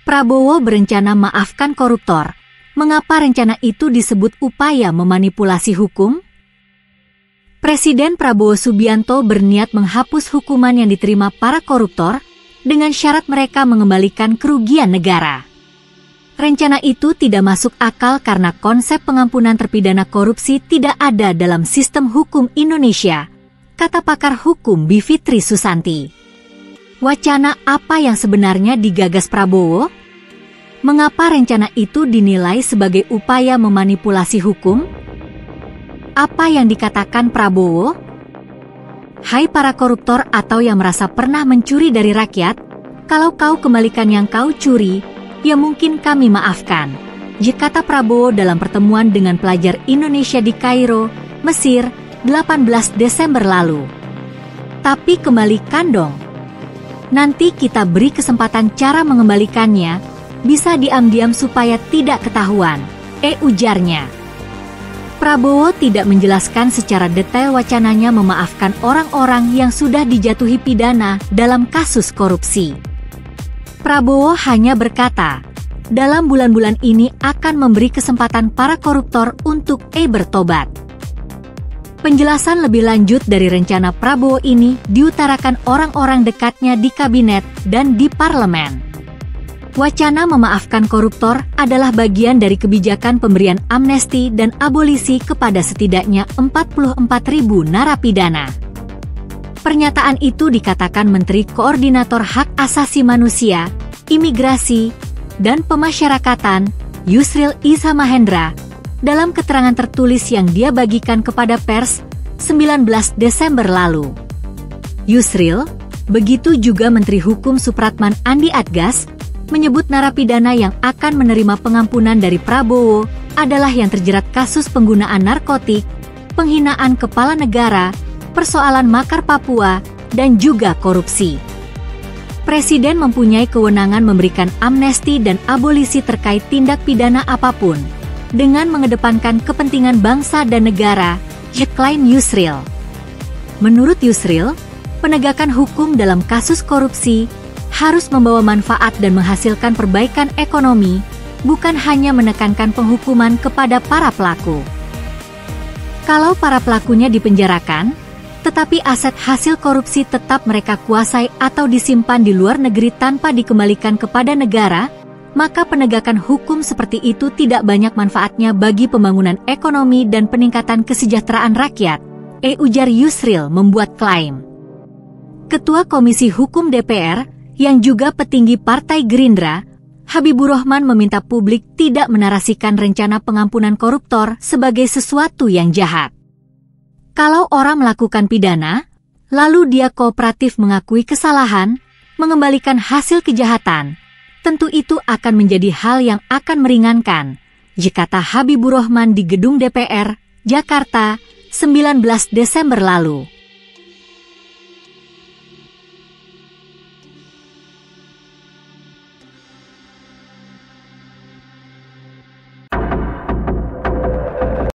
Prabowo berencana maafkan koruptor. Mengapa rencana itu disebut upaya memanipulasi hukum? Presiden Prabowo Subianto berniat menghapus hukuman yang diterima para koruptor dengan syarat mereka mengembalikan kerugian negara. Rencana itu tidak masuk akal karena konsep pengampunan terpidana korupsi tidak ada dalam sistem hukum Indonesia, kata pakar hukum Bivitri Susanti. Wacana apa yang sebenarnya digagas Prabowo? Mengapa rencana itu dinilai sebagai upaya memanipulasi hukum? Apa yang dikatakan Prabowo? Hai para koruptor atau yang merasa pernah mencuri dari rakyat, kalau kau kembalikan yang kau curi, ya mungkin kami maafkan, kata Prabowo dalam pertemuan dengan pelajar Indonesia di Kairo, Mesir, 18 Desember lalu. Tapi kembalikan dong. Nanti kita beri kesempatan cara mengembalikannya, bisa diam-diam supaya tidak ketahuan, ujarnya. Prabowo tidak menjelaskan secara detail wacananya memaafkan orang-orang yang sudah dijatuhi pidana dalam kasus korupsi. Prabowo hanya berkata, dalam bulan-bulan ini akan memberi kesempatan para koruptor untuk bertobat. Penjelasan lebih lanjut dari rencana Prabowo ini diutarakan orang-orang dekatnya di kabinet dan di parlemen. Wacana memaafkan koruptor adalah bagian dari kebijakan pemberian amnesti dan abolisi kepada setidaknya 44.000 narapidana. Pernyataan itu dikatakan Menteri Koordinator Hak Asasi Manusia, Imigrasi, dan Pemasyarakatan, Yusril Iza Mahendra, dalam keterangan tertulis yang dia bagikan kepada pers 19 Desember lalu. Yusril, begitu juga Menteri Hukum Supratman Andi Adgas, menyebut narapidana yang akan menerima pengampunan dari Prabowo adalah yang terjerat kasus penggunaan narkotik, penghinaan kepala negara, persoalan makar Papua, dan juga korupsi. Presiden mempunyai kewenangan memberikan amnesti dan abolisi terkait tindak pidana apapun, dengan mengedepankan kepentingan bangsa dan negara, klaim Yusril. Menurut Yusril, penegakan hukum dalam kasus korupsi harus membawa manfaat dan menghasilkan perbaikan ekonomi, bukan hanya menekankan penghukuman kepada para pelaku. Kalau para pelakunya dipenjarakan, tetapi aset hasil korupsi tetap mereka kuasai atau disimpan di luar negeri tanpa dikembalikan kepada negara, maka penegakan hukum seperti itu tidak banyak manfaatnya bagi pembangunan ekonomi dan peningkatan kesejahteraan rakyat, ujar Yusril membuat klaim. Ketua Komisi Hukum DPR, yang juga petinggi Partai Gerindra, Habibur Rahman meminta publik tidak menarasikan rencana pengampunan koruptor sebagai sesuatu yang jahat. Kalau orang melakukan pidana, lalu dia kooperatif mengakui kesalahan, mengembalikan hasil kejahatan, tentu itu akan menjadi hal yang akan meringankan, kata Habibur Rahman di Gedung DPR, Jakarta, 19 Desember lalu.